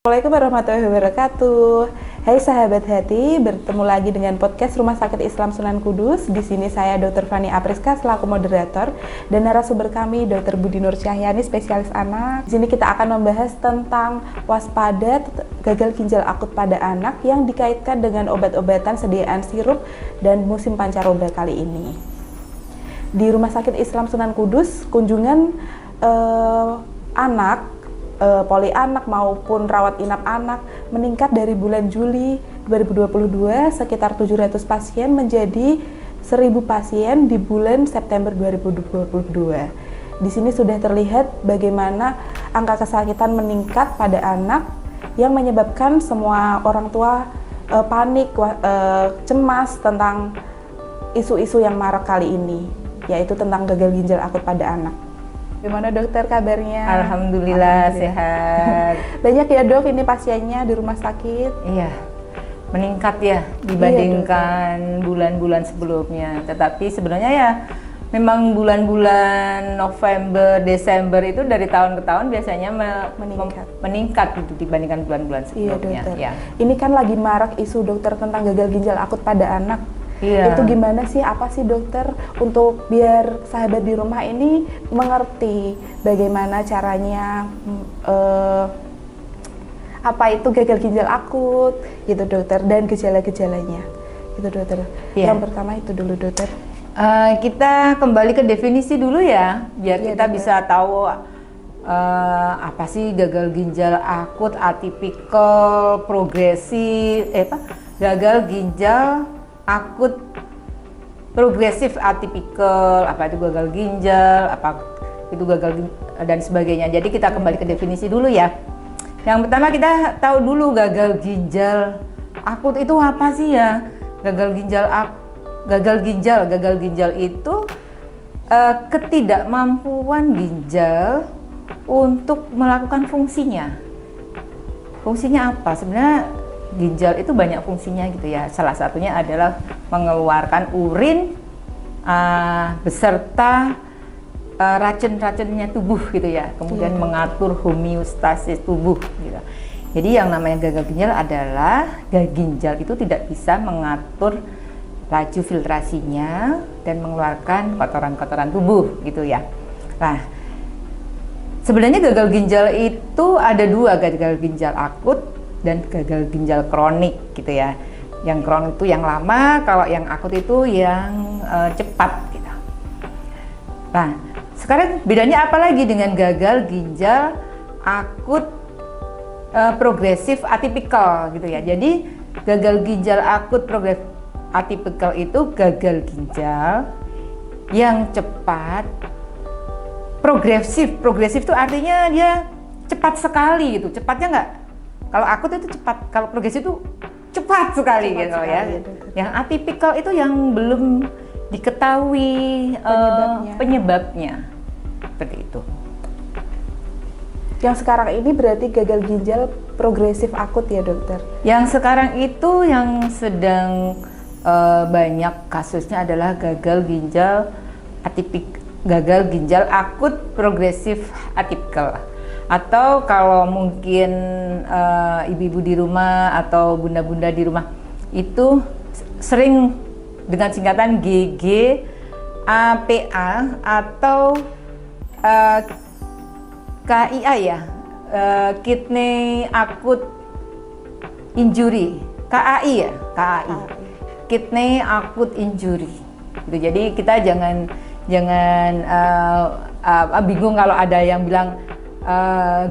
Assalamualaikum warahmatullahi wabarakatuh. Hai sahabat hati, bertemu lagi dengan podcast Rumah Sakit Islam Sunan Kudus. Di sini saya Dr. Fani Apriska selaku moderator dan narasumber kami Dr. Budi Nur Cahyani, spesialis anak. Di sini kita akan membahas tentang waspada gagal ginjal akut pada anak yang dikaitkan dengan obat-obatan sediaan sirup dan musim pancaroba kali ini. Di Rumah Sakit Islam Sunan Kudus, kunjungan anak poli anak maupun rawat inap anak meningkat dari bulan Juli 2022 sekitar 700 pasien menjadi 1000 pasien di bulan September 2022. Di sini sudah terlihat bagaimana angka kesakitan meningkat pada anak yang menyebabkan semua orang tua panik, cemas tentang isu-isu yang marak kali ini, yaitu tentang gagal ginjal akut pada anak. Gimana dokter kabarnya? Alhamdulillah sehat. Banyak ya dok ini pasiennya di rumah sakit? Iya, meningkat ya dibandingkan bulan-bulan sebelumnya. Tetapi sebenarnya ya memang bulan-bulan November, Desember itu dari tahun ke tahun biasanya meningkat gitu dibandingkan bulan-bulan sebelumnya. Iya dokter. Ya. Ini kan lagi marak isu dokter tentang gagal ginjal akut pada anak. Iya. Itu gimana sih, apa sih dokter untuk biar sahabat di rumah ini mengerti bagaimana caranya apa itu gagal ginjal akut gitu dokter, dan gejala-gejalanya gitu dokter. Iya. Yang pertama itu dulu dokter. Kita kembali ke definisi dulu ya, biar Iya, kita dokter. bisa tahu apa sih gagal ginjal akut, atipikal, progresif, gagal ginjal akut, progresif, atipikal, apa itu gagal ginjal, apa itu gagal dan sebagainya. Jadi kita kembali ke definisi dulu ya. Yang pertama kita tahu dulu gagal ginjal akut itu apa sih ya? Gagal ginjal itu ketidakmampuan ginjal untuk melakukan fungsinya. Fungsinya apa? Sebenarnya ginjal itu banyak fungsinya gitu ya. Salah satunya adalah mengeluarkan urin beserta racun-racunnya tubuh gitu ya. Kemudian mengatur homeostasis tubuh gitu. Jadi yang namanya gagal ginjal adalah ginjal itu tidak bisa mengatur laju filtrasinya dan mengeluarkan kotoran-kotoran tubuh gitu ya. Nah, sebenarnya gagal ginjal itu ada dua, gagal ginjal akut dan gagal ginjal kronik gitu ya. Yang kronik itu yang lama, kalau yang akut itu yang cepat gitu. Nah, sekarang bedanya apa lagi dengan gagal ginjal akut progresif atipikal gitu ya. Jadi gagal ginjal akut progresif atipikal itu gagal ginjal yang cepat, progresif itu artinya dia cepat sekali gitu. Cepatnya nggak, kalau akut itu cepat, kalau progresif itu cepat sekali gitu sekali, ya. Yang atipikal itu yang belum diketahui penyebabnya. Seperti itu. Yang sekarang ini berarti gagal ginjal progresif akut ya dokter? Yang sekarang itu yang sedang banyak kasusnya adalah gagal ginjal akut progresif atipikal. Atau kalau mungkin ibu-ibu di rumah atau bunda-bunda di rumah itu sering dengan singkatan GGAPA atau KIA ya, kidney acute injury, KAI ya, KAI, kidney acute injury. Gitu. Jadi kita jangan bingung kalau ada yang bilang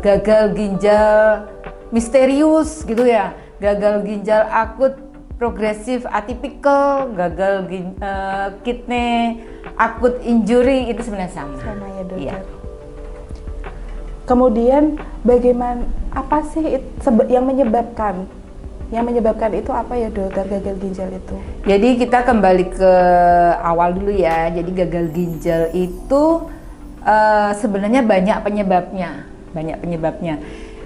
gagal ginjal misterius gitu ya, gagal ginjal akut progresif atipikal, gagal kidney akut injury, itu sebenarnya sama ya dokter. Iya. Kemudian bagaimana, apa sih yang menyebabkan itu apa ya dokter, gagal ginjal itu? Jadi kita kembali ke awal dulu ya. Jadi gagal ginjal itu sebenarnya banyak penyebabnya.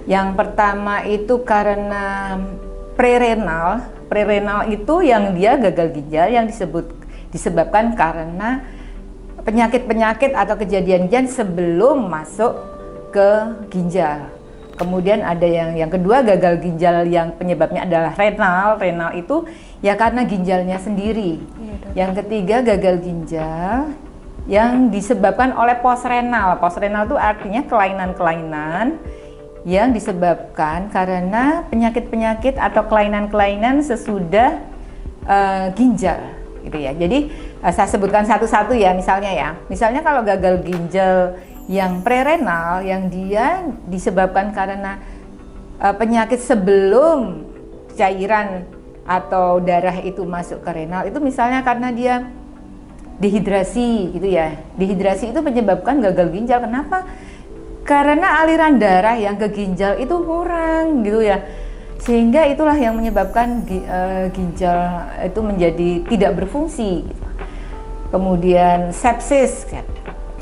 Yang pertama itu karena prerenal. Prerenal itu yang dia gagal ginjal yang disebabkan karena penyakit-penyakit atau kejadian sebelum masuk ke ginjal. Kemudian ada yang kedua, gagal ginjal yang penyebabnya adalah renal. Renal itu ya karena ginjalnya sendiri. Yang ketiga, gagal ginjal yang disebabkan oleh postrenal. Postrenal itu artinya kelainan-kelainan yang disebabkan karena penyakit-penyakit atau kelainan-kelainan sesudah ginjal, gitu ya. Jadi saya sebutkan satu-satu ya, misalnya kalau gagal ginjal yang prerenal, yang dia disebabkan karena penyakit sebelum cairan atau darah itu masuk ke renal, itu misalnya karena dia dehidrasi gitu ya. Dehidrasi itu menyebabkan gagal ginjal. Kenapa? Karena aliran darah yang ke ginjal itu kurang gitu ya. Sehingga itulah yang menyebabkan ginjal itu menjadi tidak berfungsi gitu. Kemudian sepsis.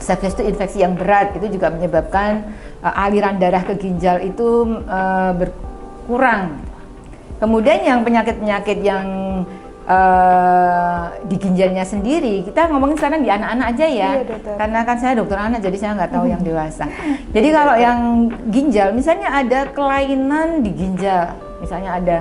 Sepsis itu infeksi yang berat, itu juga menyebabkan aliran darah ke ginjal itu berkurang. Kemudian yang penyakit-penyakit yang di ginjalnya sendiri, kita ngomongin sekarang di anak-anak aja ya, karena kan saya dokter anak, jadi saya nggak tahu yang dewasa. Jadi kalau yang ginjal, misalnya ada kelainan di ginjal, misalnya ada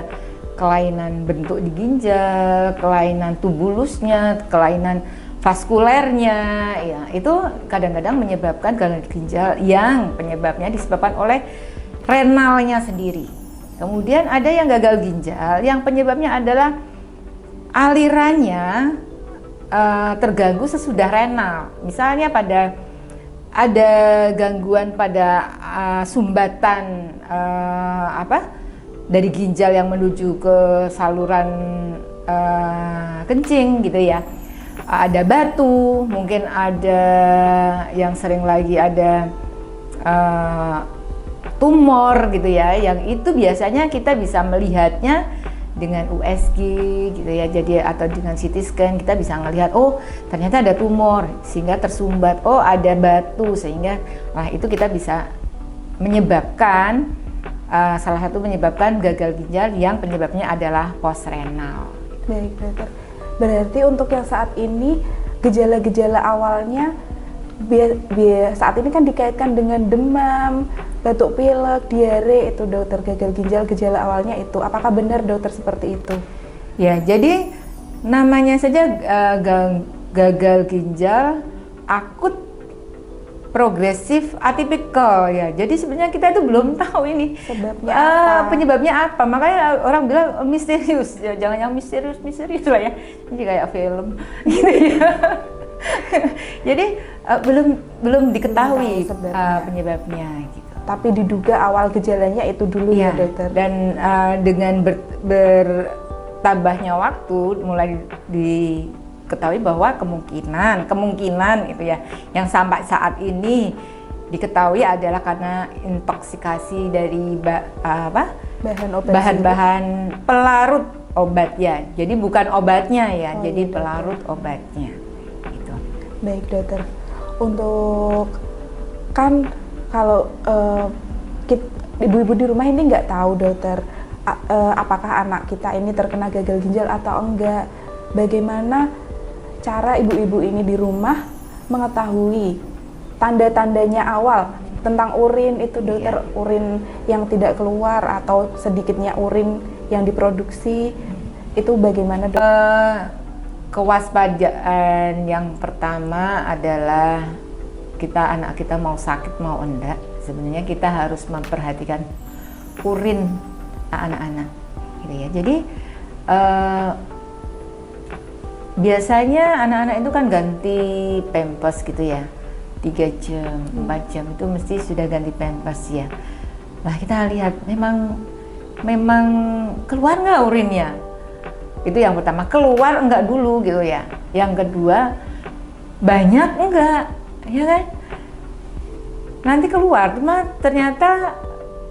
kelainan bentuk di ginjal, kelainan tubulusnya, kelainan vaskulernya, ya itu kadang-kadang menyebabkan gagal ginjal yang penyebabnya disebabkan oleh renalnya sendiri. Kemudian ada yang gagal ginjal yang penyebabnya adalah alirannya terganggu sesudah renal. Misalnya ada gangguan pada sumbatan dari ginjal yang menuju ke saluran kencing gitu ya. Ada batu, mungkin ada yang sering lagi ada tumor gitu ya, yang itu biasanya kita bisa melihatnya dengan USG gitu ya, jadi atau dengan CT scan kita bisa melihat, oh ternyata ada tumor sehingga tersumbat, oh ada batu sehingga itu kita bisa menyebabkan salah satu menyebabkan gagal ginjal yang penyebabnya adalah postrenal. Baik dokter, berarti untuk yang saat ini gejala-gejala awalnya saat ini kan dikaitkan dengan demam, batuk pilek, diare, itu dokter, gagal ginjal gejala awalnya itu. Apakah benar dokter seperti itu? Ya, jadi namanya saja gagal ginjal akut progresif atipikal ya. Jadi sebenarnya kita itu belum tahu ini sebabnya apa, penyebabnya apa. Makanya orang bilang misterius. Ya, jangan yang misterius lah ya. Ini kayak film gitu ya. Jadi belum diketahui penyebabnya gitu. Tapi diduga awal gejalanya itu dulu ya dokter. Dan dengan bertambahnya waktu mulai diketahui bahwa kemungkinan itu ya yang sampai saat ini diketahui adalah karena intoksikasi dari bahan-bahan pelarut obat ya. Jadi bukan obatnya ya, jadi pelarut obatnya. Gitu. Baik dokter. Untuk kan kalau ibu-ibu di rumah ini nggak tahu dokter apakah anak kita ini terkena gagal ginjal atau enggak. Bagaimana cara ibu-ibu ini di rumah mengetahui tanda-tandanya awal tentang urin itu dokter, urin yang tidak keluar atau sedikitnya urin yang diproduksi itu bagaimana dokter? Kewaspadaan yang pertama adalah anak kita mau sakit mau enggak, sebenarnya kita harus memperhatikan urin anak-anak gitu ya. Jadi biasanya anak-anak itu kan ganti pampers gitu ya, 3 jam, 4 jam itu mesti sudah ganti pampers ya. Nah kita lihat memang keluar nggak urinnya, itu yang pertama, keluar enggak dulu gitu ya. Yang kedua, banyak enggak, ya kan? Nanti keluar, cuma ternyata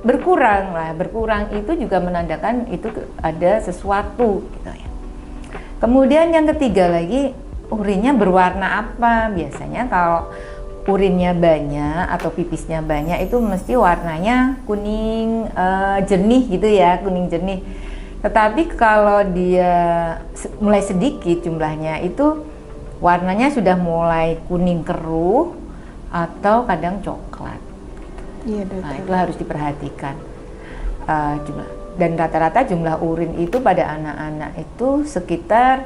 berkurang lah. Berkurang itu juga menandakan itu ada sesuatu gitu ya. Kemudian yang ketiga lagi, urinnya berwarna apa? Biasanya kalau urinnya banyak atau pipisnya banyak itu mesti warnanya kuning jernih gitu ya, kuning jernih. Tetapi kalau dia mulai sedikit jumlahnya itu warnanya sudah mulai kuning keruh atau kadang coklat. Iya, Nah, dokter. itu harus diperhatikan. Dan rata-rata jumlah urin itu pada anak-anak itu sekitar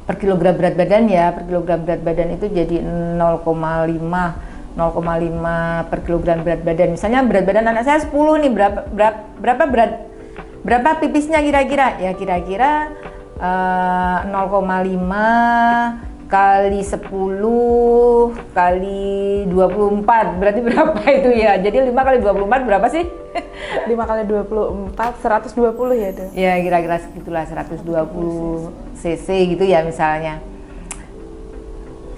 per kilogram berat badan ya, per kilogram berat badan itu jadi 0,5 per kilogram berat badan. Misalnya berat badan anak saya 10 nih, berapa pipisnya kira-kira? Ya kira-kira 0,5 kali 10 kali 24, berarti berapa itu ya? Jadi 5 kali 24 berapa sih? 5 kali 24, 120 ya, Dok? Ya kira-kira segitulah, 120 cc gitu ya misalnya.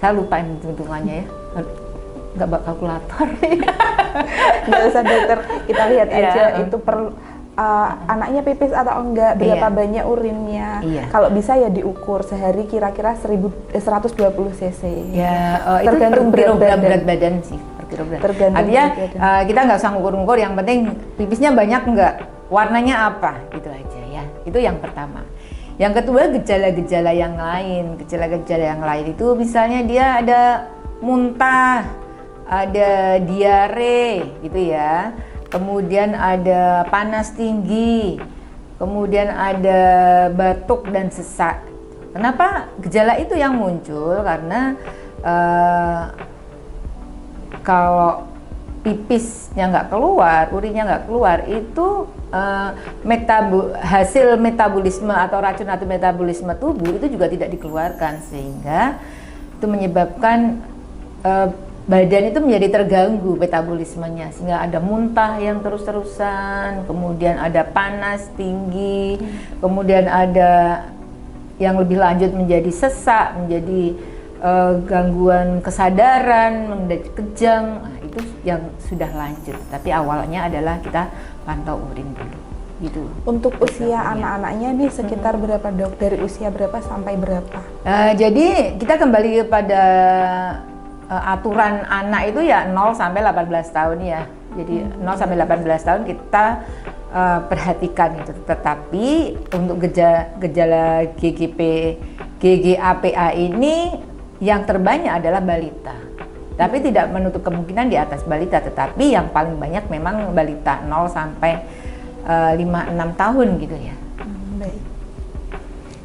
Saya lupa hitungannya ya, nggak bawa kalkulator. Nggak usah dokter, kita lihat Iya. aja itu perlu anaknya pipis atau enggak, berapa Iya. banyak urinnya. Iya. Kalau bisa ya diukur sehari kira-kira 120 cc. Ya, itu per Tergantung berat kilogram badan. berat badan sih, per kilogram. Tergantung Artinya berat badan. kita nggak usah ngukur-ngukur, yang penting pipisnya banyak nggak, warnanya apa, gitu aja ya. Itu yang pertama. Yang kedua, gejala-gejala yang lain. Gejala-gejala yang lain itu misalnya dia ada muntah, ada diare gitu ya. Kemudian ada panas tinggi, kemudian ada batuk dan sesak. Kenapa gejala itu yang muncul? Karena kalau pipisnya nggak keluar, urinnya nggak keluar, itu hasil metabolisme atau racun atau metabolisme tubuh itu juga tidak dikeluarkan, sehingga itu menyebabkan badan itu menjadi terganggu metabolismenya, sehingga ada muntah yang terus-terusan, kemudian ada panas tinggi, kemudian ada yang lebih lanjut menjadi sesak, menjadi gangguan kesadaran, menjadi kejang. Nah, itu yang sudah lanjut. Tapi awalnya adalah kita pantau urin dulu, gitu. Untuk usia anak-anaknya nih sekitar berapa, Dok? Dari usia berapa sampai berapa? Jadi kita kembali kepada aturan anak itu ya 0 sampai 18 tahun ya. Jadi 0 sampai 18 tahun kita perhatikan itu. Tetapi untuk gejala GGAPA ini yang terbanyak adalah balita. Tapi tidak menutup kemungkinan di atas balita, tetapi yang paling banyak memang balita 0 sampai 5-6 tahun gitu ya. Baik.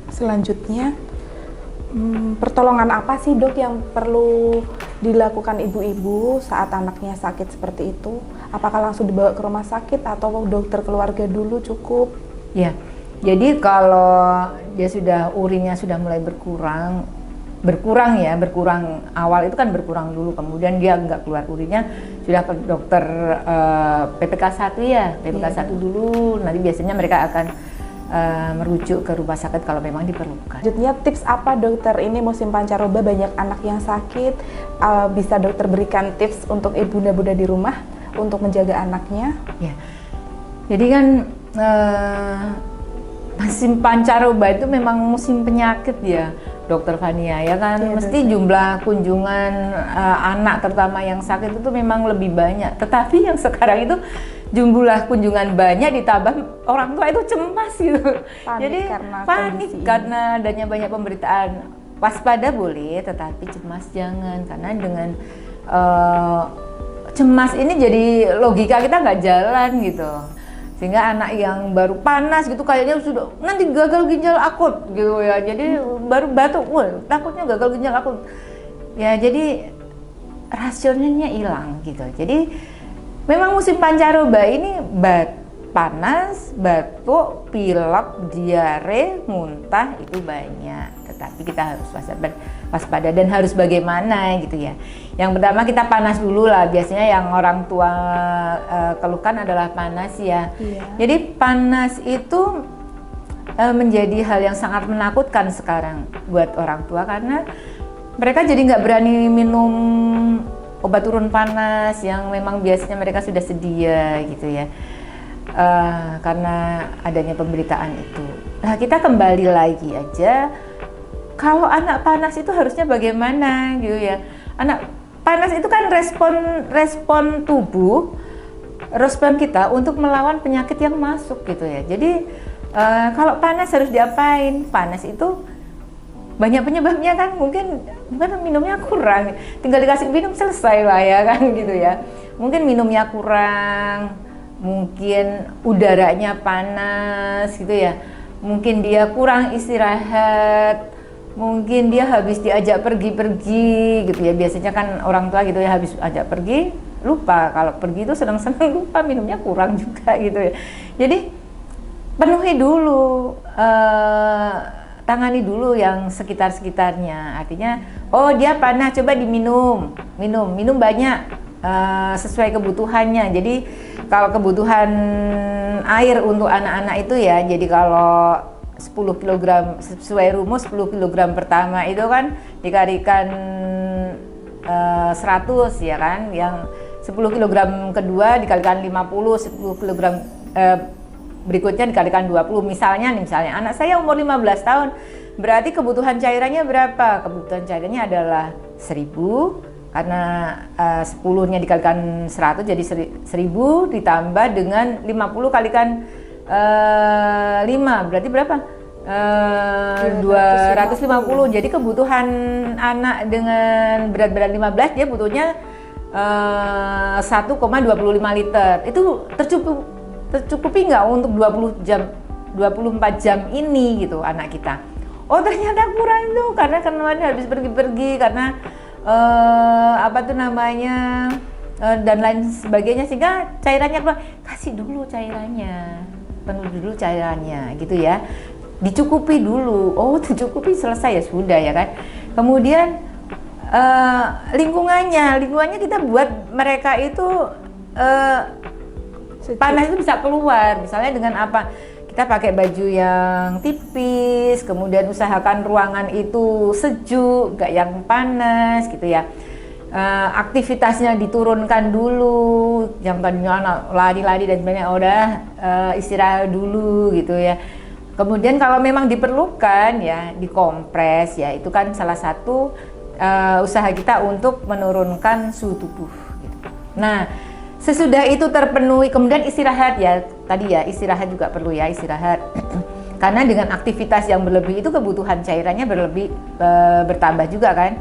Selanjutnya, pertolongan apa sih, Dok, yang perlu dilakukan ibu-ibu saat anaknya sakit seperti itu? Apakah langsung dibawa ke rumah sakit atau dokter keluarga dulu cukup? Ya, jadi kalau dia sudah urinnya sudah mulai berkurang awal itu kan berkurang dulu, kemudian dia nggak keluar urinnya, sudah ke dokter PPK 1 ya, PPK 1 dulu, nanti biasanya mereka akan merujuk ke rumah sakit kalau memang diperlukan. Selanjutnya, tips apa, dokter? Ini musim pancaroba, banyak anak yang sakit. Bisa dokter berikan tips untuk ibu-bunda di rumah untuk menjaga anaknya? Ya, jadi kan musim pancaroba itu memang musim penyakit ya, Dokter Fania, ya kan. Ya, mesti jumlah kunjungan anak terutama yang sakit itu memang lebih banyak. Tetapi yang sekarang itu jumlah kunjungan banyak ditambah orang tua itu cemas gitu. Panik Jadi karena panik kondisi. karena adanya banyak pemberitaan. Waspada boleh, tetapi cemas jangan, karena dengan cemas ini jadi logika kita nggak jalan gitu. Sehingga anak yang baru panas gitu kayaknya sudah nanti gagal ginjal akut gitu ya, jadi baru batuk, wah takutnya gagal ginjal akut ya, jadi rasionalnya hilang gitu. Jadi memang musim pancaroba ini panas, batuk, pilek, diare, muntah itu banyak, tetapi kita harus waspada dan harus bagaimana gitu ya. Yang pertama kita panas dulu lah, biasanya yang orang tua keluhkan adalah panas ya. Iya. Jadi panas itu menjadi hal yang sangat menakutkan sekarang buat orang tua, karena mereka jadi nggak berani minum obat turun panas yang memang biasanya mereka sudah sedia gitu ya. Karena adanya pemberitaan itu. Nah, kita kembali lagi aja, kalau anak panas itu harusnya bagaimana gitu ya. Anak panas itu kan respon tubuh, respon kita untuk melawan penyakit yang masuk gitu ya. Jadi kalau panas harus diapain? Panas itu banyak penyebabnya kan, mungkin minumnya kurang, tinggal dikasih minum selesai lah ya kan gitu ya. Mungkin minumnya kurang, mungkin udaranya panas gitu ya, mungkin dia kurang istirahat, mungkin dia habis diajak pergi-pergi gitu ya. Biasanya kan orang tua gitu ya, habis ajak pergi lupa, kalau pergi itu senang-senang lupa, minumnya kurang juga gitu ya. Jadi penuhi dulu, tangani dulu yang sekitar-sekitarnya. Artinya, oh dia panas, coba diminum, minum banyak, sesuai kebutuhannya. Jadi kalau kebutuhan air untuk anak-anak itu ya, jadi kalau 10 kg sesuai rumus 10 kg pertama itu kan dikalikan 100 ya kan, yang 10 kg kedua dikalikan 50, 10 kg berikutnya dikalikan 20. Misalnya anak saya umur 15 tahun, berarti kebutuhan cairannya berapa? Kebutuhan cairannya adalah 1000, karena 10-nya dikalikan 100 jadi 1000 ditambah dengan 50 kalikan 5, berarti berapa? 250. Jadi kebutuhan anak dengan berat badan 15 dia butuhnya 1,25 liter. Itu tercukupi nggak untuk 24 jam ini gitu anak kita? Oh ternyata kurang tuh, karena kemarin habis pergi-pergi, karena dan lain sebagainya, sehingga cairannya keluar. Kasih dulu cairannya, penuh dulu cairannya gitu ya, dicukupi dulu. Oh tercukupi, selesai ya sudah ya kan. Kemudian lingkungannya kita buat mereka itu panas itu bisa keluar, misalnya dengan apa? Kita pakai baju yang tipis, kemudian usahakan ruangan itu sejuk, gak yang panas gitu ya. Aktivitasnya diturunkan dulu, yang tadinya anak lari-lari dan sebagainya, udah istirahat dulu gitu ya. Kemudian kalau memang diperlukan ya dikompres ya, itu kan salah satu usaha kita untuk menurunkan suhu tubuh gitu. Nah, sesudah itu terpenuhi, kemudian istirahat ya, tadi ya istirahat juga perlu ya, istirahat. Karena dengan aktivitas yang berlebih itu kebutuhan cairannya bertambah juga kan.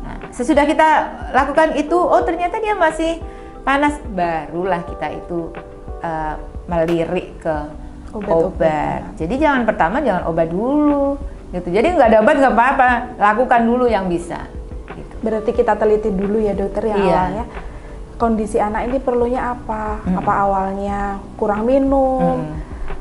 Nah, sesudah kita lakukan itu, oh ternyata dia masih panas, barulah kita itu melirik ke obat. Jadi jangan obat dulu gitu. Jadi nggak ada obat nggak apa-apa, lakukan dulu yang bisa. Gitu. Berarti kita teliti dulu ya dokter ya, awalnya kondisi anak ini perlunya apa? Apa awalnya kurang minum?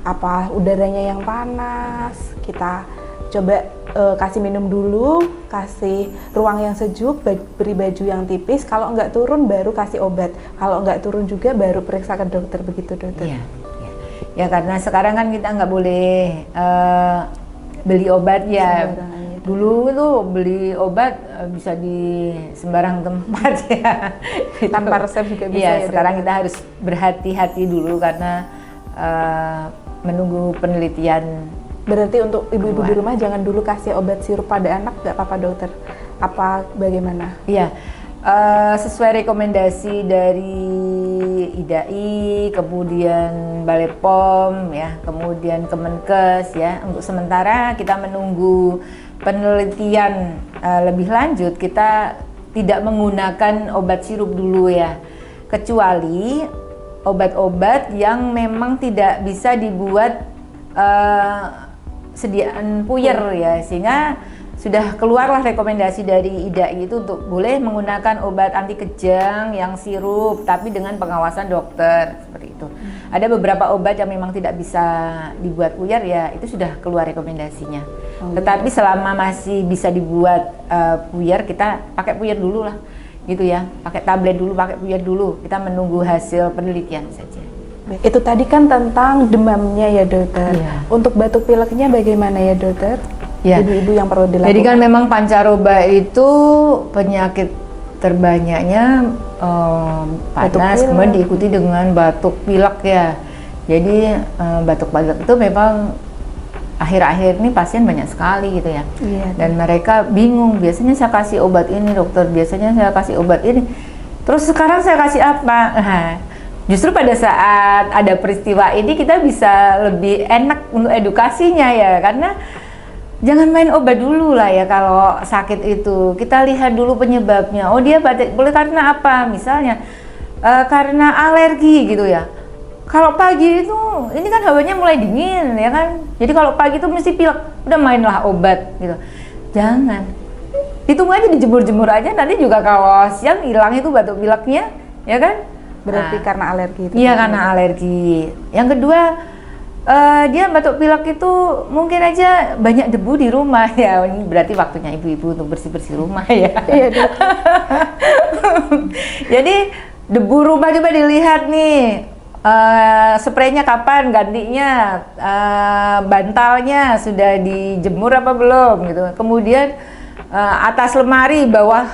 Apa udaranya yang panas? Kita coba kasih minum dulu, kasih ruang yang sejuk, beri baju yang tipis. Kalau nggak turun baru kasih obat. Kalau nggak turun juga baru periksa ke dokter, begitu dokter? Iya. Ya karena sekarang kan kita nggak boleh beli obat ya. Dulu itu beli obat bisa di sembarang tempat ya. Tanpa resep juga bisa. Iya, ya, sekarang kita harus berhati-hati dulu karena menunggu penelitian. Berarti untuk ibu-ibu di rumah jangan dulu kasih obat sirup pada anak, nggak apa-apa dokter? Apa bagaimana? Iya, sesuai rekomendasi dari IDAI, kemudian Balai POM ya, kemudian Kemenkes ya. Untuk sementara kita menunggu penelitian lebih lanjut, kita tidak menggunakan obat sirup dulu ya, kecuali obat-obat yang memang tidak bisa dibuat sediaan puyer ya, sehingga sudah keluarlah rekomendasi dari IDAI itu untuk boleh menggunakan obat anti kejang yang sirup tapi dengan pengawasan dokter seperti itu. Ada beberapa obat yang memang tidak bisa dibuat puyer ya, itu sudah keluar rekomendasinya. Tetapi selama masih bisa dibuat puyer, kita pakai puyer dulu lah gitu ya, pakai tablet dulu, pakai puyer dulu, kita menunggu hasil penelitian saja. Itu tadi kan tentang demamnya ya dokter. Iya. Untuk batuk pileknya bagaimana ya dokter? Ya. Ibu-ibu yang perlu dilakukan. Jadi kan memang pancaroba itu penyakit terbanyaknya panas, kemudian diikuti dengan batuk pilek ya. Jadi batuk pilek itu memang akhir-akhir ini pasien banyak sekali gitu ya. Iya. Dan mereka bingung, biasanya saya kasih obat ini dokter, biasanya saya kasih obat ini. Terus sekarang saya kasih apa? Nah, justru pada saat ada peristiwa ini kita bisa lebih enak untuk edukasinya ya, karena jangan main obat dulu lah ya kalau sakit itu. Kita lihat dulu penyebabnya. Oh dia batuk boleh karena apa? Misalnya karena alergi gitu ya. Kalau pagi itu, ini kan hawanya mulai dingin ya kan. Jadi kalau pagi itu mesti pilek, udah mainlah obat gitu. Jangan. Ditunggu aja, dijemur-jemur aja, nanti juga kalau siang hilang itu batuk pileknya, ya kan? Berarti karena alergi itu. Iya, karena alergi. Yang kedua, dia batuk pilek itu mungkin aja banyak debu di rumah ya. Ini berarti waktunya ibu-ibu untuk bersih-bersih rumah ya. Iya, Dok. Jadi debu rumah coba dilihat nih. Spraynya kapan gantinya, bantalnya sudah dijemur apa belum gitu. Kemudian atas lemari, bawah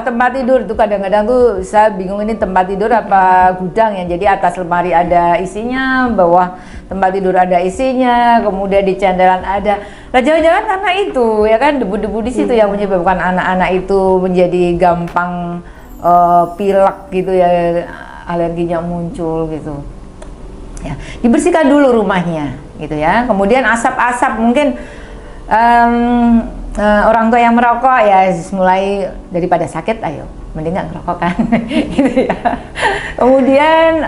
tempat tidur itu kadang-kadang tuh saya bingung ini tempat tidur apa gudang ya. Jadi atas lemari ada isinya, bawah tempat tidur ada isinya, kemudian di cenderan ada. Nah jangan-jangan karena itu ya kan, debu-debu di situ yang menyebabkan anak-anak itu menjadi gampang pilek gitu ya, alerginya muncul gitu ya. Dibersihkan dulu rumahnya gitu ya. Kemudian asap-asap mungkin orang tua yang merokok ya, mulai daripada sakit ayo mending nggak ngerokok kan gitu ya. Kemudian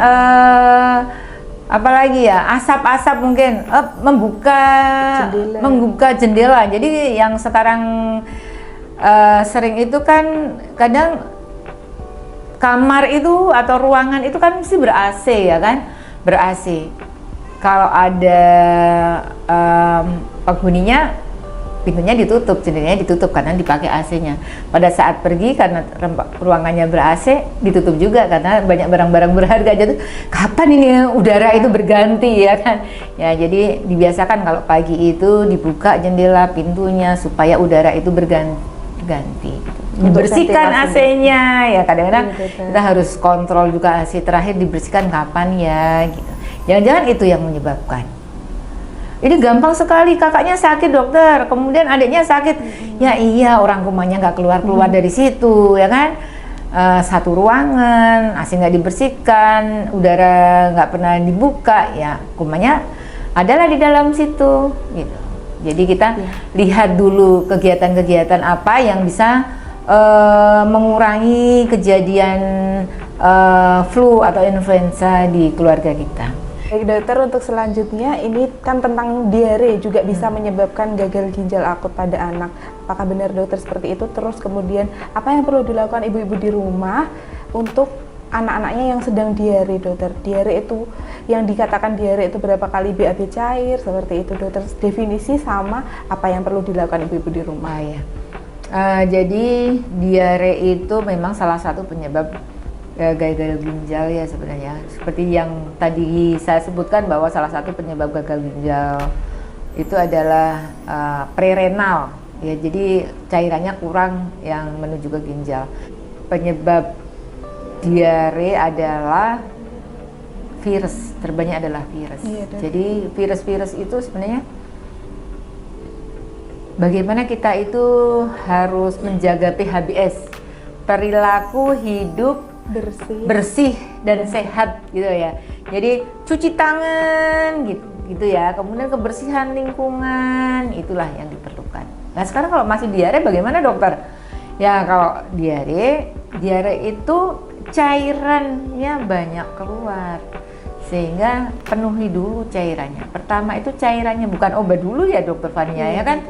apalagi ya, asap-asap mungkin membuka jendela. Jadi yang sekarang sering itu kan kadang kamar itu atau ruangan itu kan mesti ber-AC ya kan, ber-AC. Kalau ada penghuninya, pintunya ditutup, jendelanya ditutup karena dipakai AC-nya. Pada saat pergi karena ruangannya ber-AC, ditutup juga karena banyak barang-barang berharga. Jadi kapan ini udara itu berganti ya kan? Ya jadi dibiasakan kalau pagi itu dibuka jendela, pintunya supaya udara itu berganti. Dibersihkan AC-nya ya, kadang-kadang kita harus kontrol juga AC terakhir dibersihkan kapan ya gitu. Jangan-jangan itu yang menyebabkan. Ini gampang sekali, kakaknya sakit dokter, kemudian adiknya sakit. Ya iya, orang rumahnya nggak keluar-keluar dari situ ya kan. Satu ruangan, AC nggak dibersihkan, udara nggak pernah dibuka, ya kumannya adalah di dalam situ gitu. Jadi kita lihat dulu kegiatan-kegiatan apa yang bisa mengurangi kejadian flu atau influenza di keluarga kita. Baik dokter, untuk selanjutnya ini kan tentang diare juga bisa menyebabkan gagal ginjal akut pada anak. Apakah benar dokter seperti itu? Terus kemudian apa yang perlu dilakukan ibu-ibu di rumah untuk anak-anaknya yang sedang diare dokter? Diare itu yang dikatakan diare itu berapa kali BAB cair seperti itu dokter? Definisi sama apa yang perlu dilakukan ibu-ibu di rumah ya. Jadi diare itu memang salah satu penyebab gagal ginjal ya sebenarnya. Seperti yang tadi saya sebutkan bahwa salah satu penyebab gagal ginjal itu adalah prerenal ya. Jadi cairannya kurang yang menuju ke ginjal. Penyebab diare adalah virus, terbanyak adalah virus. Iya, jadi virus-virus itu sebenarnya bagaimana kita itu harus menjaga PHBS, perilaku hidup bersih dan sehat gitu ya. Jadi cuci tangan gitu ya. Kemudian kebersihan lingkungan itulah yang diperlukan. Nah sekarang kalau masih diare bagaimana dokter? Ya kalau diare itu cairannya banyak keluar, sehingga penuhi dulu cairannya. Pertama itu cairannya, bukan obat dulu ya dokter Fania ya kan?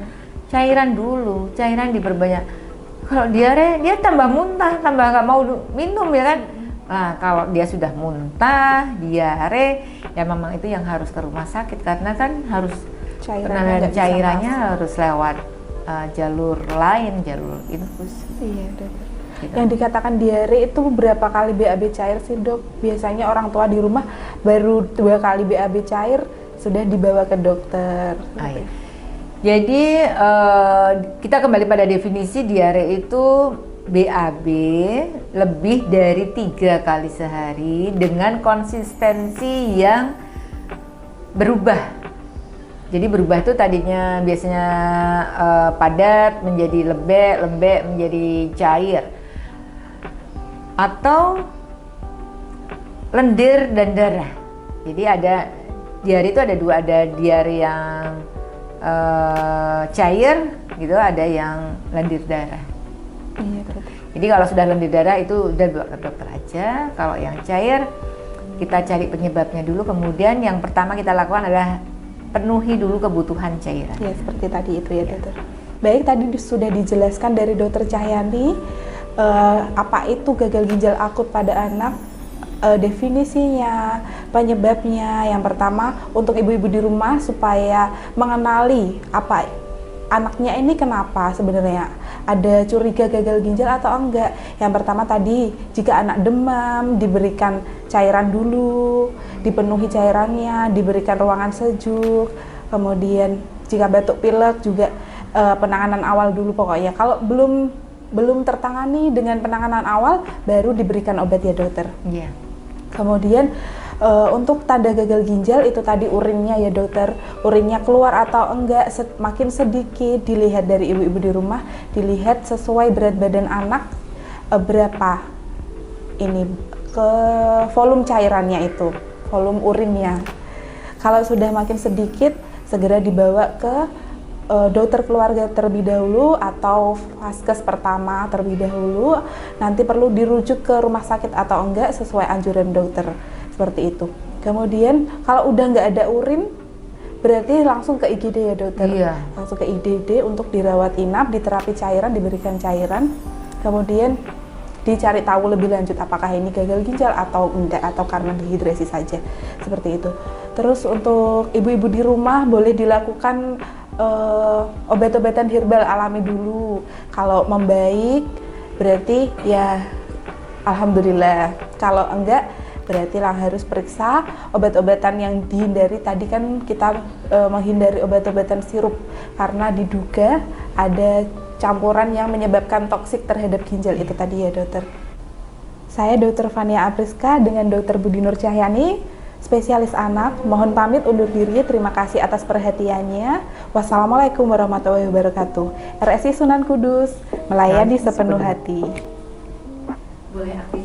Cairan dulu, cairan diperbanyak. Kalau diare dia tambah muntah, tambah nggak mau minum ya kan. Nah kalau dia sudah muntah, diare, ya memang itu yang harus ke rumah sakit karena kan harus cairannya harus lewat jalur lain, jalur infus. Iya dok. Gitu. Yang dikatakan diare itu berapa kali BAB cair sih dok? Biasanya orang tua di rumah baru 2 kali BAB cair sudah dibawa ke dokter. Iya. Jadi kita kembali pada definisi diare itu BAB lebih dari 3 kali sehari dengan konsistensi yang berubah. Jadi berubah itu tadinya biasanya padat menjadi lembek menjadi cair, atau lendir dan darah. Jadi ada diare itu ada 2, ada diare yang cair gitu, ada yang lendir darah. Iya, betul. Jadi kalau sudah lendir darah itu udah bawa ke dokter aja. Kalau yang cair kita cari penyebabnya dulu, kemudian yang pertama kita lakukan adalah penuhi dulu kebutuhan cairan. Ya, seperti tadi itu ya, dokter. Baik, tadi sudah dijelaskan dari dokter Cahyani apa itu gagal ginjal akut pada anak, definisinya, penyebabnya. Yang pertama, untuk ibu-ibu di rumah supaya mengenali apa anaknya ini kenapa sebenarnya, ada curiga gagal ginjal atau enggak. Yang pertama tadi, jika anak demam, diberikan cairan dulu, dipenuhi cairannya, diberikan ruangan sejuk. Kemudian jika batuk pilek juga penanganan awal dulu pokoknya. Kalau belum tertangani dengan penanganan awal, baru diberikan obat ya, dokter. Iya. Kemudian untuk tanda gagal ginjal itu tadi urinnya ya, dokter, urinnya keluar atau enggak makin sedikit, dilihat dari ibu-ibu di rumah, dilihat sesuai berat badan anak berapa ini ke volume cairannya itu, volume urinnya. Kalau sudah makin sedikit, segera dibawa ke dokter keluarga terlebih dahulu atau vaskes pertama terlebih dahulu, nanti perlu dirujuk ke rumah sakit atau enggak sesuai anjuran dokter, seperti itu. Kemudian kalau udah nggak ada urin, berarti langsung ke IGD ya, dokter. Iya. Langsung ke IGD untuk dirawat inap, diterapi cairan, diberikan cairan, kemudian dicari tahu lebih lanjut apakah ini gagal ginjal atau enggak, atau karena dehidrasi saja, seperti itu. Terus untuk ibu-ibu di rumah boleh dilakukan obat-obatan herbal alami dulu. Kalau membaik berarti ya alhamdulillah, kalau enggak berarti harus periksa obat-obatan yang dihindari. Tadi kan kita menghindari obat-obatan sirup karena diduga ada campuran yang menyebabkan toksik terhadap ginjal itu tadi ya, dokter. Saya Dr. Fania Apriska dengan Dr. Budi Nur Cahyani, spesialis anak, mohon pamit undur diri. Terima kasih atas perhatiannya. Wassalamualaikum warahmatullahi wabarakatuh. RSI Sunan Kudus melayani sepenuh hati. Boleh aktif.